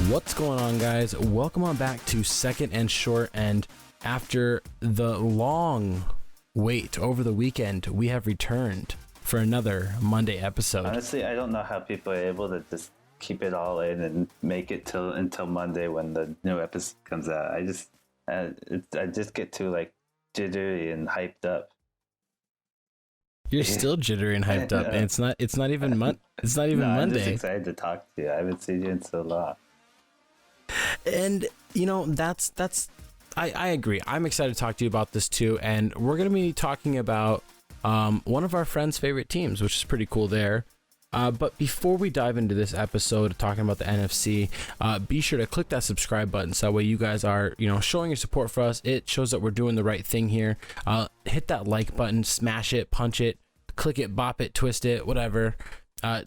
What's going on, guys? Welcome on back to Second and Short, and after the long wait over the weekend, we have returned for another Monday episode. Honestly, I don't know how people are able to just keep it all in and make it until Monday when the new episode comes out. I just get too jittery and hyped up. You're still jittery and hyped up, and it's not even Monday. I'm just excited to talk to you. I haven't seen you in so long. And I agree. I'm excited to talk to you about this too, and we're going to be talking about one of our friends' favorite teams, which is pretty cool there. But before we dive into this episode talking about the NFC, be sure to click that subscribe button so that way you guys are, showing your support for us. It shows that we're doing the right thing here. Hit that like button, smash it, punch it, click it, bop it, twist it, whatever.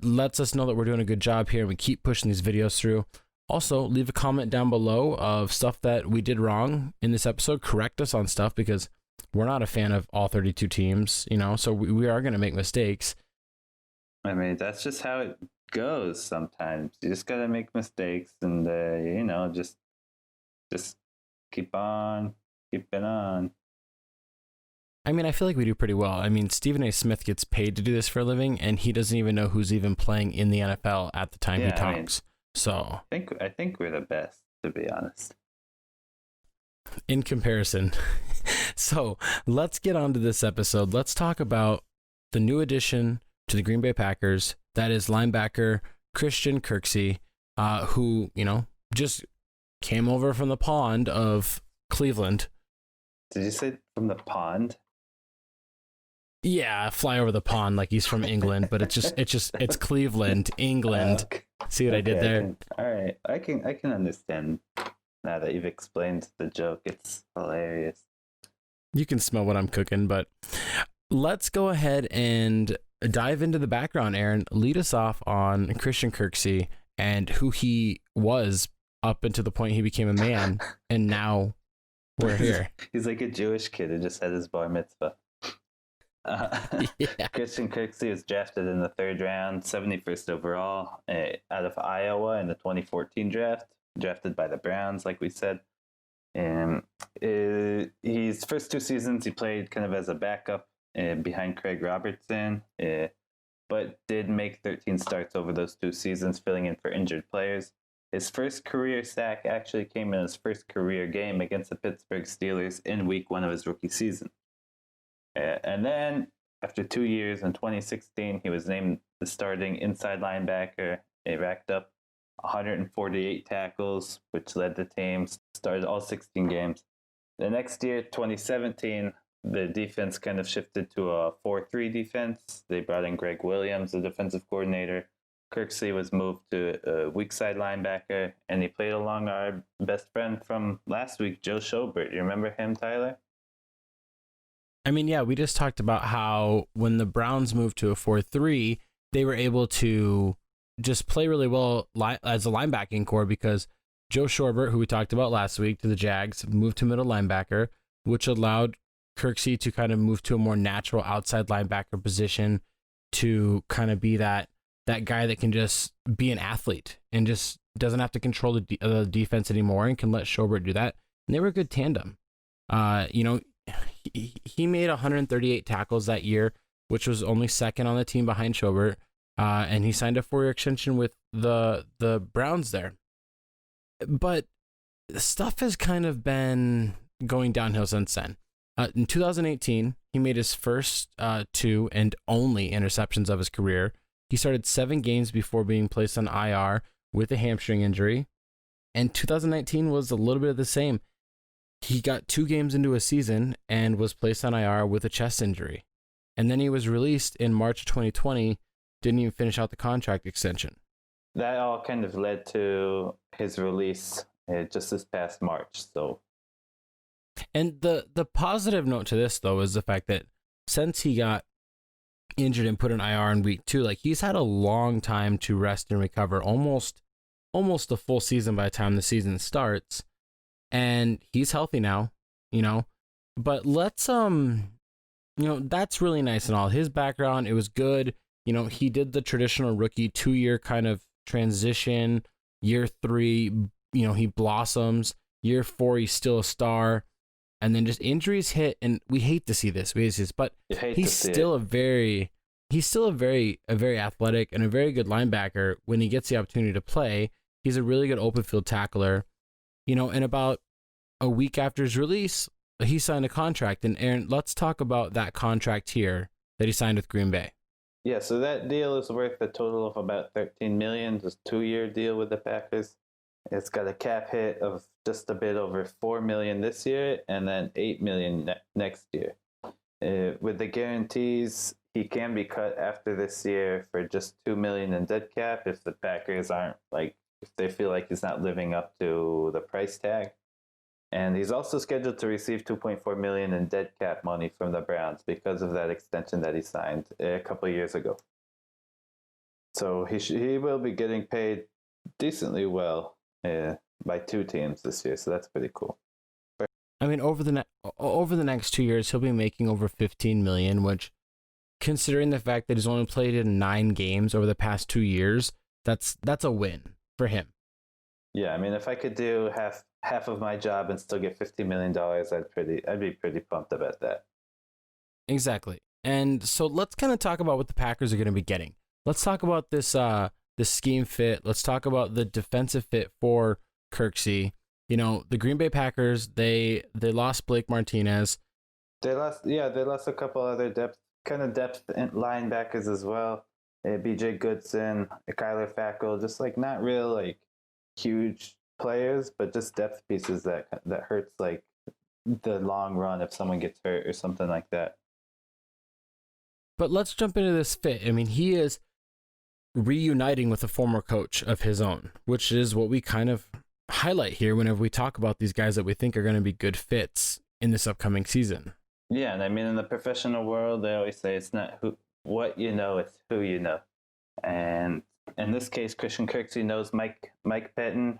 Lets us know that we're doing a good job here and we keep pushing these videos through. Also, leave a comment down below of stuff that we did wrong in this episode. Correct us on stuff because we're not a fan of all 32 teams, so we are going to make mistakes. I mean, that's just how it goes sometimes. You just got to make mistakes and, just keep on keeping on. I mean, I feel like we do pretty well. I mean, Stephen A. Smith gets paid to do this for a living, and he doesn't even know who's even playing in the NFL at the time he talks. So I think we're the best, to be honest. In comparison. So let's get on to this episode. Let's talk about the new addition to the Green Bay Packers. That is linebacker Christian Kirksey, who, just came over from the pond of Cleveland. Did you say from the pond? Yeah, fly over the pond like he's from England, but it's Cleveland, England. Okay. See what I did there? All right, I can understand now that you've explained the joke. It's hilarious. You can smell what I'm cooking, but let's go ahead and dive into the background. Aaron, lead us off on Christian Kirksey and who he was up until the point he became a man, and now we're here. He's like a Jewish kid who just had his bar mitzvah. Christian Kirksey was drafted in the 3rd round, 71st overall, out of Iowa in the 2014 draft, drafted by the Browns, like we said. And his first 2 seasons, he played kind of as a backup behind Craig Robertson, but did make 13 starts over those 2 seasons, filling in for injured players. His first career sack actually came in his first career game against the Pittsburgh Steelers in week 1 of his rookie season. And then, after 2 years in 2016, he was named the starting inside linebacker. He racked up 148 tackles, which led the team, started all 16 games. The next year, 2017, the defense kind of shifted to a 4-3 defense. They brought in Greg Williams, the defensive coordinator. Kirksey was moved to a weak side linebacker, and he played along our best friend from last week, Joe Schobert. You remember him, Tyler? I mean, yeah, we just talked about how when the Browns moved to a 4-3, they were able to just play really well as a linebacking core because Joe Schobert, who we talked about last week to the Jags, moved to middle linebacker, which allowed Kirksey to kind of move to a more natural outside linebacker position to kind of be that guy that can just be an athlete and just doesn't have to control the defense anymore and can let Schobert do that. And they were a good tandem. He made 138 tackles that year, which was only 2nd on the team behind Schobert, and he signed a 4-year extension with the Browns there. But stuff has kind of been going downhill since then. In 2018, he made his first 2 and only interceptions of his career. He started 7 games before being placed on IR with a hamstring injury, and 2019 was a little bit of the same. He got 2 games into a season and was placed on IR with a chest injury. And then he was released in March of 2020, didn't even finish out the contract extension. That all kind of led to his release just this past March. And the positive note to this, though, is the fact that since he got injured and put in IR in week 2, he's had a long time to rest and recover, almost a full season by the time the season starts. And he's healthy now, but let's, that's really nice and all. His background, it was good. He did the traditional rookie 2-year kind of transition Year 3, he blossoms. Year 4, he's still a star. And then just injuries hit, and we hate to see this. But he's still a very athletic and a very good linebacker when he gets the opportunity to play. He's a really good open field tackler. And about a week after his release, he signed a contract. And Aaron, let's talk about that contract here that he signed with Green Bay. Yeah, so that deal is worth a total of about $13 million. It's a 2-year deal with the Packers. It's got a cap hit of just a bit over $4 million this year, and then $8 million next year. With the guarantees, he can be cut after this year for just $2 million in dead cap if the Packers if they feel like he's not living up to the price tag. And he's also scheduled to receive $2.4 million in dead cap money from the Browns because of that extension that he signed a couple of years ago. So he will be getting paid decently well by 2 teams this year. So that's pretty cool. I mean, over the next 2 years, he'll be making over $15 million, which, considering the fact that he's only played in 9 games over the past 2 years, that's a win for him. Yeah, I mean, if I could do half of my job and still get $50 million, I'd be pretty pumped about that. Exactly. And so let's kind of talk about what the Packers are going to be getting. Let's talk about this scheme fit. Let's talk about the defensive fit for Kirksey. The Green Bay Packers, they lost Blake Martinez. They lost a couple other depth linebackers as well. BJ Goodson, Kyler Fackrell, just not real huge players, but just depth pieces that hurts the long run if someone gets hurt or something like that. But let's jump into this fit. I mean, he is reuniting with a former coach of his own, which is what we kind of highlight here whenever we talk about these guys that we think are going to be good fits in this upcoming season. Yeah, and I mean, in the professional world, they always say it's not what you know, it's who you know. And in this case, Christian Kirksey knows Mike Pettin,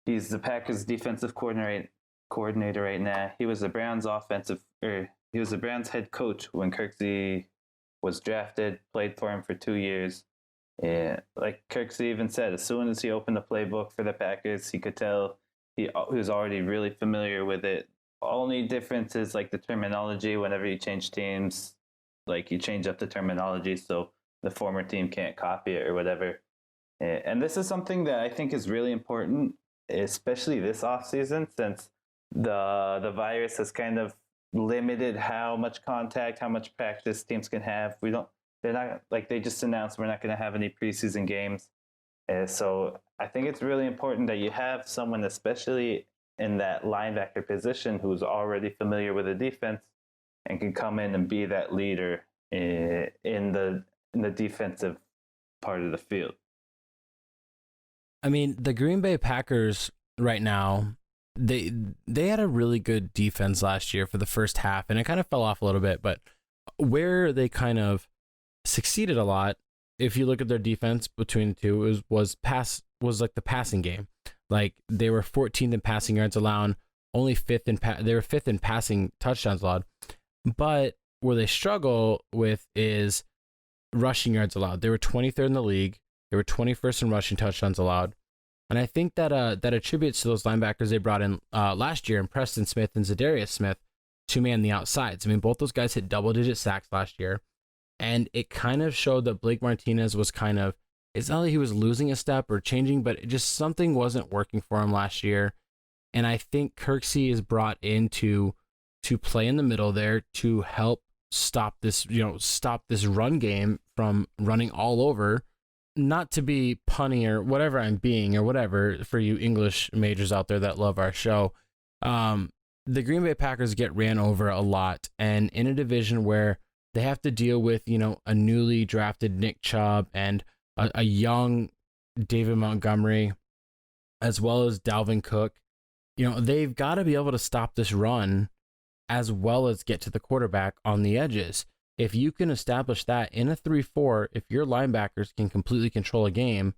he's the Packers defensive coordinator right now. He was the Browns head coach when Kirksey was drafted, played for him for 2 years. Like Kirksey even said, as soon as he opened the playbook for the Packers, he could tell he was already really familiar with it. Only difference is the terminology. Whenever you change teams, you change up the terminology so the former team can't copy it or whatever. And this is something that I think is really important, especially this offseason, since the virus has kind of limited how much contact, how much practice teams can have. They just announced we're not going to have any preseason games. So I think it's really important that you have someone, especially in that linebacker position, who's already familiar with the defense and can come in and be that leader in the defensive part of the field. I mean, the Green Bay Packers right now, they had a really good defense last year for the first half, and it kind of fell off a little bit, but where they kind of succeeded a lot, if you look at their defense between the two, was the passing game. They were 14th in passing yards allowed, only they were 5th in passing touchdowns allowed. But where they struggle with is rushing yards allowed. They were 23rd in the league. They were 21st in rushing touchdowns allowed. And I think that attributes to those linebackers they brought in last year, in Preston Smith and Zadarius Smith, to man the outsides. I mean, both those guys hit double-digit sacks last year. And it kind of showed that Blake Martinez was it's not like he was losing a step or changing, but something wasn't working for him last year. And I think Kirksey is brought in to play in the middle there to help stop this run game from running all over. Not to be punny or whatever I'm being or whatever for you English majors out there that love our show. The Green Bay Packers get ran over a lot, and in a division where they have to deal with, a newly drafted Nick Chubb and a young David Montgomery, as well as Dalvin Cook, they've got to be able to stop this run as well as get to the quarterback on the edges. If you can establish that in a 3-4, if your linebackers can completely control a game,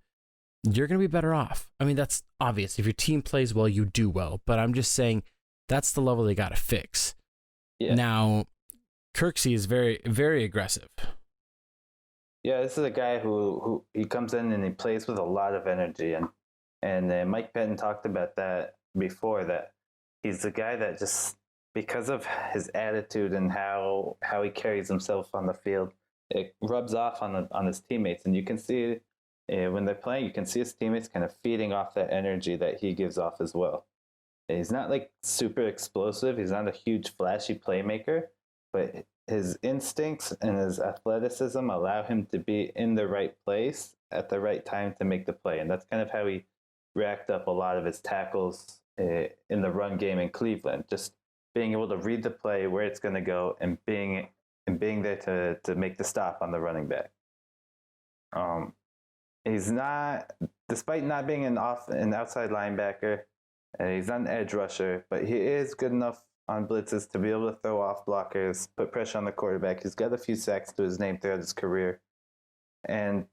you're going to be better off. I mean, that's obvious. If your team plays well, you do well. But I'm just saying that's the level they got to fix. Yeah. Now, Kirksey is very, very aggressive. Yeah, this is a guy who he comes in and he plays with a lot of energy. And And Mike Pettin talked about that before, that he's the guy that just, because of his attitude and how he carries himself on the field, it rubs off on his teammates. And you can see when they're playing, you can see his teammates kind of feeding off that energy that he gives off as well. He's not like super explosive. He's not a huge flashy playmaker, but his instincts and his athleticism allow him to be in the right place at the right time to make the play. And that's kind of how he racked up a lot of his tackles in the run game in Cleveland. Just being able to read the play, where it's going to go, and being there to make the stop on the running back. He's not, despite not being an outside linebacker, he's not an edge rusher, but he is good enough on blitzes to be able to throw off blockers, put pressure on the quarterback. He's got a few sacks to his name throughout his career. And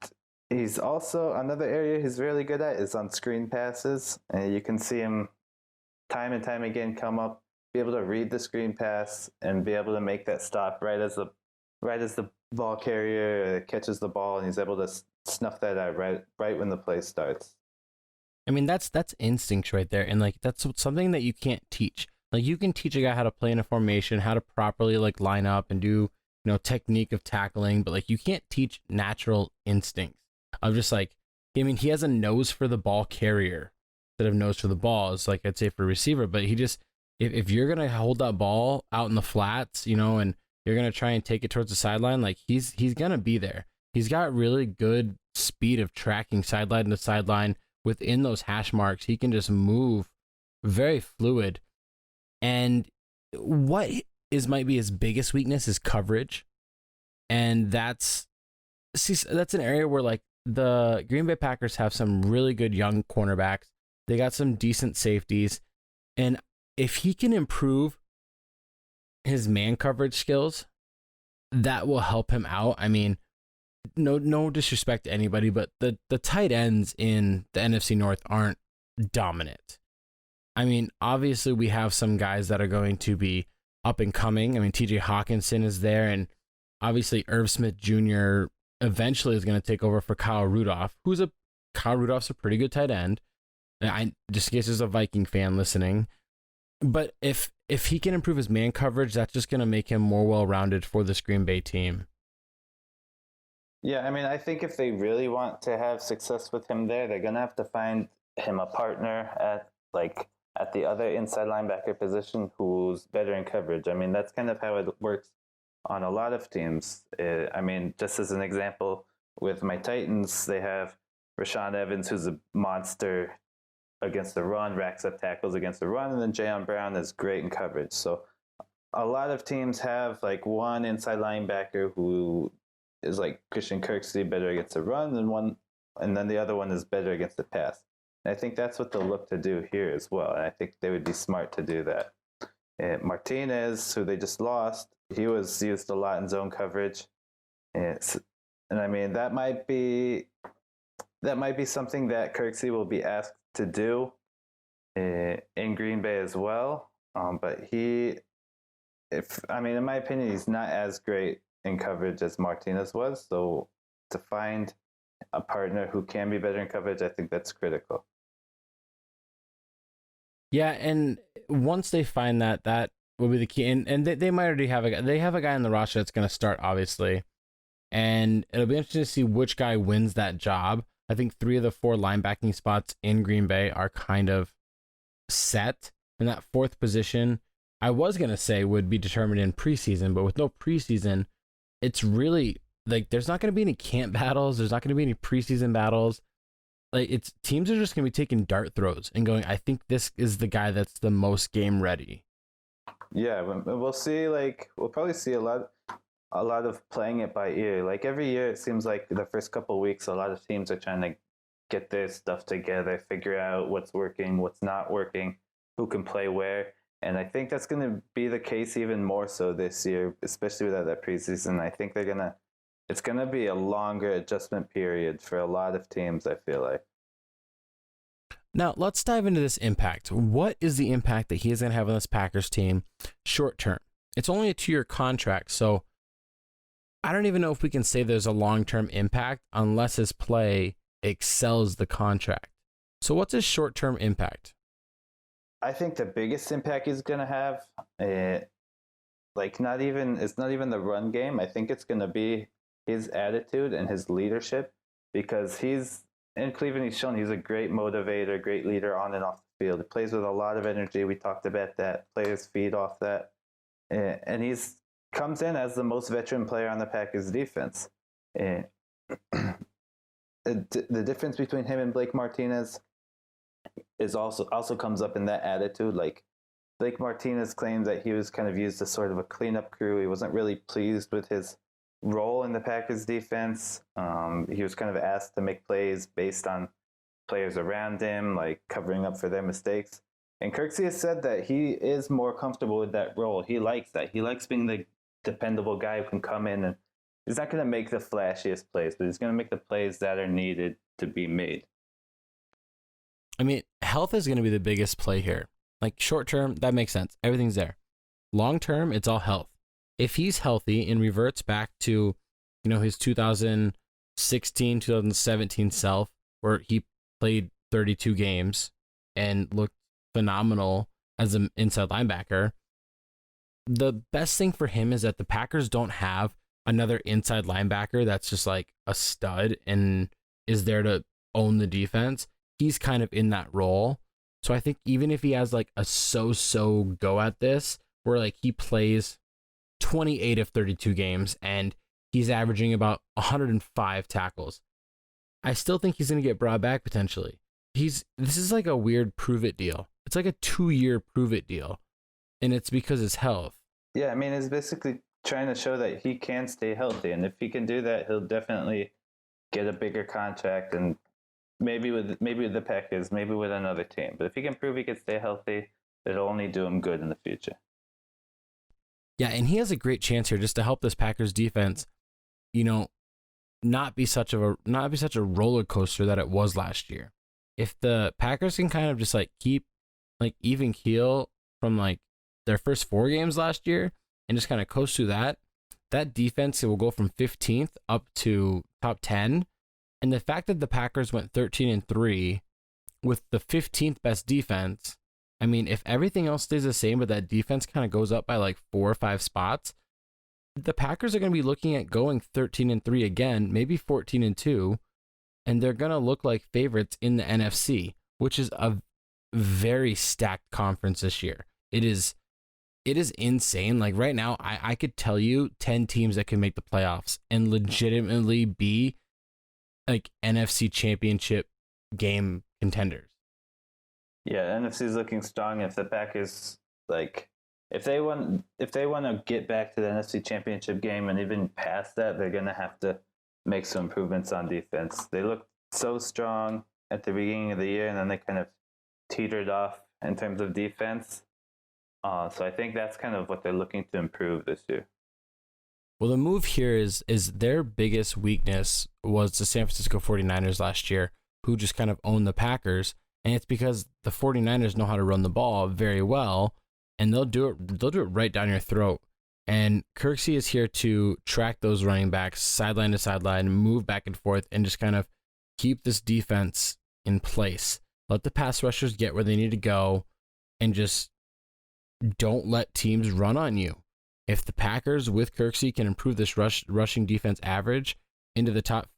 he's also, another area he's really good at is on screen passes. And you can see him time and time again come up, be able to read the screen pass and be able to make that stop right as the ball carrier catches the ball, and he's able to snuff that out right when the play starts. I mean, that's instincts right there. And like, that's something that you can't teach. Like, you can teach a guy how to play in a formation, how to properly like line up and do, technique of tackling, but like, you can't teach natural instincts of just like, I mean, he has a nose for the ball carrier instead of nose for the ball, is like, I'd say for receiver, but he just, if you're going to hold that ball out in the flats, and you're going to try and take it towards the sideline, like he's going to be there. He's got really good speed of tracking sideline to sideline within those hash marks. He can just move very fluid. And what might be his biggest weakness is coverage. And that's an area where like the Green Bay Packers have some really good young cornerbacks. They got some decent safeties. And if he can improve his man coverage skills, that will help him out. I mean, no disrespect to anybody, but the tight ends in the NFC North aren't dominant. I mean, obviously we have some guys that are going to be up and coming. I mean, TJ Hawkinson is there, and obviously Irv Smith Jr. eventually is going to take over for Kyle Rudolph, Kyle Rudolph's a pretty good tight end. Just in case there's a Viking fan listening. But if he can improve his man coverage, that's just going to make him more well-rounded for this Green Bay team. Yeah, I mean, I think if they really want to have success with him there, they're going to have to find him a partner at the other inside linebacker position who's better in coverage. I mean, that's kind of how it works on a lot of teams. I mean, just as an example, with my Titans, they have Rashaan Evans, who's a monster against the run, racks up tackles against the run, and then Jayon Brown is great in coverage. So a lot of teams have like one inside linebacker who is like Christian Kirksey, better against the run, and then the other one is better against the pass. And I think that's what they'll look to do here as well. And I think they would be smart to do that. And Martinez, who they just lost, he was used a lot in zone coverage. And I mean, that might be something that Kirksey will be asked to do in Green Bay as well. But in my opinion, he's not as great in coverage as Martinez was. So to find a partner who can be better in coverage, I think that's critical. Yeah, and once they find that will be the key. And they might already have a guy in the roster that's going to start, obviously. And it'll be interesting to see which guy wins that job. I think 3 of the 4 linebacking spots in Green Bay are kind of set. And that 4th position, I was going to say, would be determined in preseason. But with no preseason, it's really, like, there's not going to be any camp battles. There's not going to be any preseason battles. Like, teams are just going to be taking dart throws and going, I think this is the guy that's the most game ready. Yeah, we'll see. We'll probably see a lot of playing it by ear. Like every year, it seems like the first couple of weeks, a lot of teams are trying to get their stuff together, figure out what's working, what's not working, who can play where. And I think that's going to be the case even more so this year, especially without that preseason. I think it's going to be a longer adjustment period for a lot of teams, I feel like. Now, let's dive into this impact. What is the impact that he is going to have on this Packers team short term? It's only a 2-year contract, so I don't even know if we can say there's a long-term impact unless his play excels the contract. So what's his short-term impact? I think the biggest impact he's going to have, it's not even the run game. I think it's going to be his attitude and his leadership, because he's in Cleveland. He's shown he's a great motivator, great leader on and off the field. He plays with a lot of energy. We talked about that. Players feed off that, and he's comes in as the most veteran player on the Packers defense. And the difference between him and Blake Martinez is also comes up in that attitude. Like, Blake Martinez claimed that he was kind of used as sort of a cleanup crew. He wasn't really pleased with his role in the Packers defense. He was kind of asked to make plays based on players around him, like covering up for their mistakes. And Kirksey has said that he is more comfortable with that role. He likes that. He likes being the dependable guy who can come in, and he's not going to make the flashiest plays, but he's going to make the plays that are needed to be made. I mean, health is going to be the biggest play here. Like, short term, that makes sense. Everything's there. Long term, it's all health. If he's healthy and reverts back to, his 2016, 2017 self, where he played 32 games and looked phenomenal as an inside linebacker, the best thing for him is that the Packers don't have another inside linebacker that's just like a stud and is there to own the defense. He's kind of in that role. So I think even if he has like a so-so go at this, where like he plays 28 of 32 games and he's averaging about 105 tackles, I still think he's going to get brought back potentially. This is like a weird prove it deal. It's like a 2-year prove it deal. And it's because his health. Yeah, I mean, it's basically trying to show that he can stay healthy. And if he can do that, he'll definitely get a bigger contract, and maybe with the Packers, maybe with another team. But if he can prove he can stay healthy, it'll only do him good in the future. Yeah, and he has a great chance here just to help this Packers defense, not be such a roller coaster that it was last year. If the Packers can kind of just like keep like even keel from like their first 4 games last year and just kind of coast through that defense will go from 15th up to top 10. And the fact that the Packers went 13-3 with the 15th best defense, I mean, if everything else stays the same, but that defense kind of goes up by like 4 or 5 spots, the Packers are going to be looking at going 13-3 again, maybe 14-2, and they're going to look like favorites in the NFC, which is a very stacked conference this year. It is insane. Like right now, I could tell you 10 teams that can make the playoffs and legitimately be like NFC championship game contenders. Yeah, NFC is looking strong. If the Packers if they want to get back to the NFC championship game and even past that, they're going to have to make some improvements on defense. They looked so strong at the beginning of the year, and then they kind of teetered off in terms of defense. So I think that's kind of what they're looking to improve this year. Well, the move here is their biggest weakness was the San Francisco 49ers last year, who just kind of owned the Packers. And it's because the 49ers know how to run the ball very well, and they'll do it right down your throat. And Kirksey is here to track those running backs sideline to sideline, move back and forth, and just kind of keep this defense in place. Let the pass rushers get where they need to go, and just don't let teams run on you. If the Packers with Kirksey can improve this rushing defense average into the top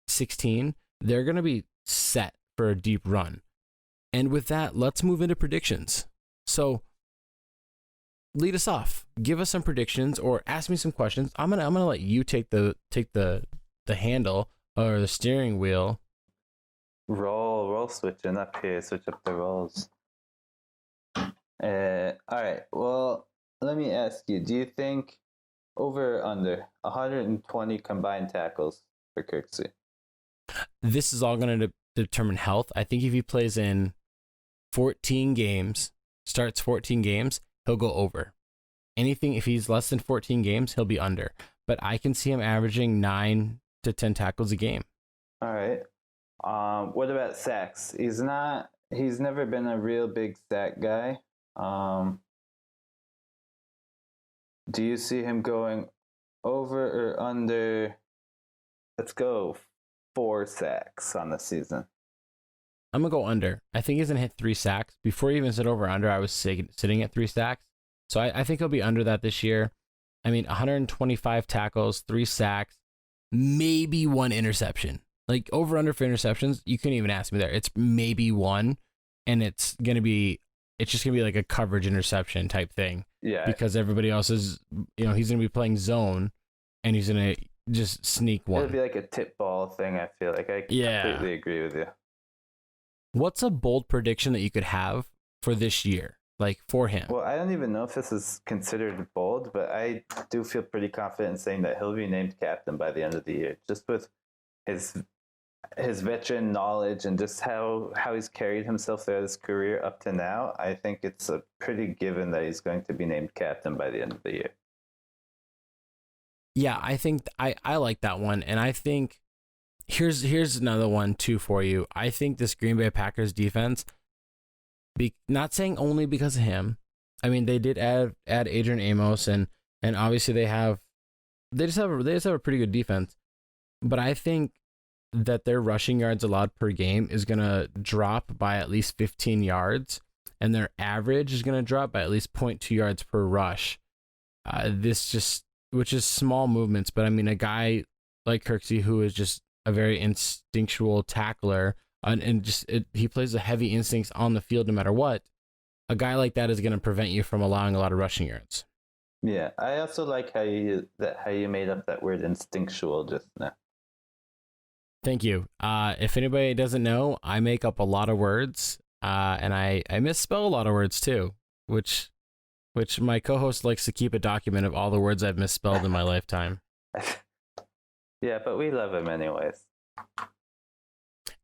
16, they're going to be set for a deep run. And with that, let's move into predictions. So lead us off. Give us some predictions or ask me some questions. I'm gonna let you take the handle or the steering wheel. Roll switching up here. Switch up the roles. All right. Well, let me ask you, do you think over or under 120 combined tackles for Kirksey? This is all going to determine health. I think if he plays in 14 games, starts 14 games, he'll go over. Anything, if he's less than 14 games, he'll be under. But I can see him averaging 9 to 10 tackles a game. All right. What about sacks? He's never been a real big sack guy. Do you see him going over or under? Let's go 4 sacks on the season. I'm gonna go under. I think he's gonna hit 3 sacks. Before you even said over under, I was sitting at 3 sacks. So I think he'll be under that this year. I mean, 125 tackles, 3 sacks, maybe 1 interception. Like over under for interceptions, you couldn't even ask me there. It's maybe 1, and it's just gonna be like a coverage interception type thing. Yeah. Because everybody else is, he's gonna be playing zone, and he's gonna just sneak 1. It'll be like a tip ball thing. I feel like I completely agree with you. What's a bold prediction that you could have for this year, like for him? Well, I don't even know if this is considered bold, but I do feel pretty confident in saying that he'll be named captain by the end of the year, just with his veteran knowledge and just how he's carried himself throughout his career up to now. I think it's a pretty given that he's going to be named captain by the end of the year. Yeah, I think I like that one, and I think here's another one too for you. I think this Green Bay Packers defense, not saying only because of him. I mean, they did add Adrian Amos, and obviously they just have a pretty good defense. But I think that their rushing yards allowed per game is gonna drop by at least 15 yards, and their average is gonna drop by at least 0.2 yards per rush. Which is small movements, but I mean, a guy like Kirksey, who is just a very instinctual tackler, and he plays the heavy instincts on the field no matter what. A guy like that is going to prevent you from allowing a lot of rushing yards. Yeah, I also like how you made up that word instinctual just now. Thank you. If anybody doesn't know, I make up a lot of words, and I misspell a lot of words too, which my co-host likes to keep a document of all the words I've misspelled in my lifetime. Yeah, but we love him anyways.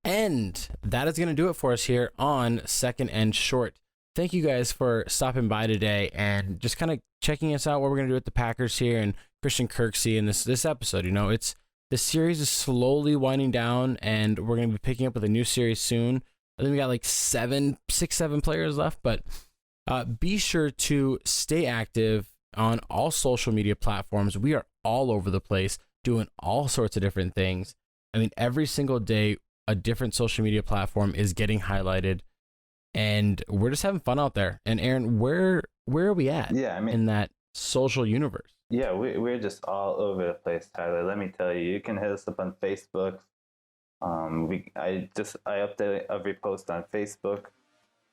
And that is going to do it for us here on Second and Short. Thank you guys for stopping by today and just kind of checking us out, what we're going to do with the Packers here and Christian Kirksey in this episode. The series is slowly winding down, and we're going to be picking up with a new series soon. I think we got like 7 players left, but be sure to stay active on all social media platforms. We are all over the place doing all sorts of different things. I mean, every single day, a different social media platform is getting highlighted, and we're just having fun out there. And Aaron, where are we at? Yeah, I mean, in that social universe. Yeah, we're just all over the place, Tyler. Let me tell you, you can hit us up on Facebook. I update every post on Facebook,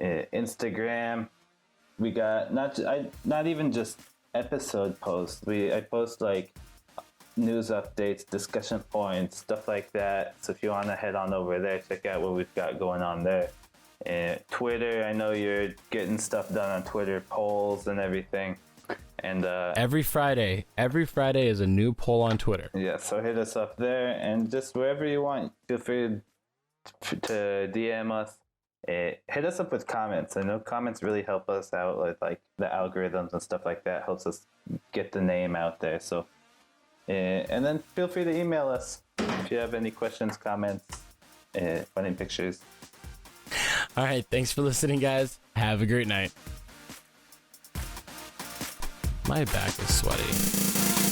Instagram. We got not even just episode posts. I post like news updates, discussion points, stuff like that. So if you want to head on over there, check out what we've got going on there. Twitter, I know you're getting stuff done on Twitter, polls and everything. And every Friday is a new poll on Twitter. Yeah, so hit us up there, and just wherever you want, feel free to DM us. Hit us up with comments. I know comments really help us out with like the algorithms and stuff like that. Helps us get the name out there. So, and then feel free to email us if you have any questions, comments, funny pictures. All right, thanks for listening, guys. Have a great night. My back is sweaty.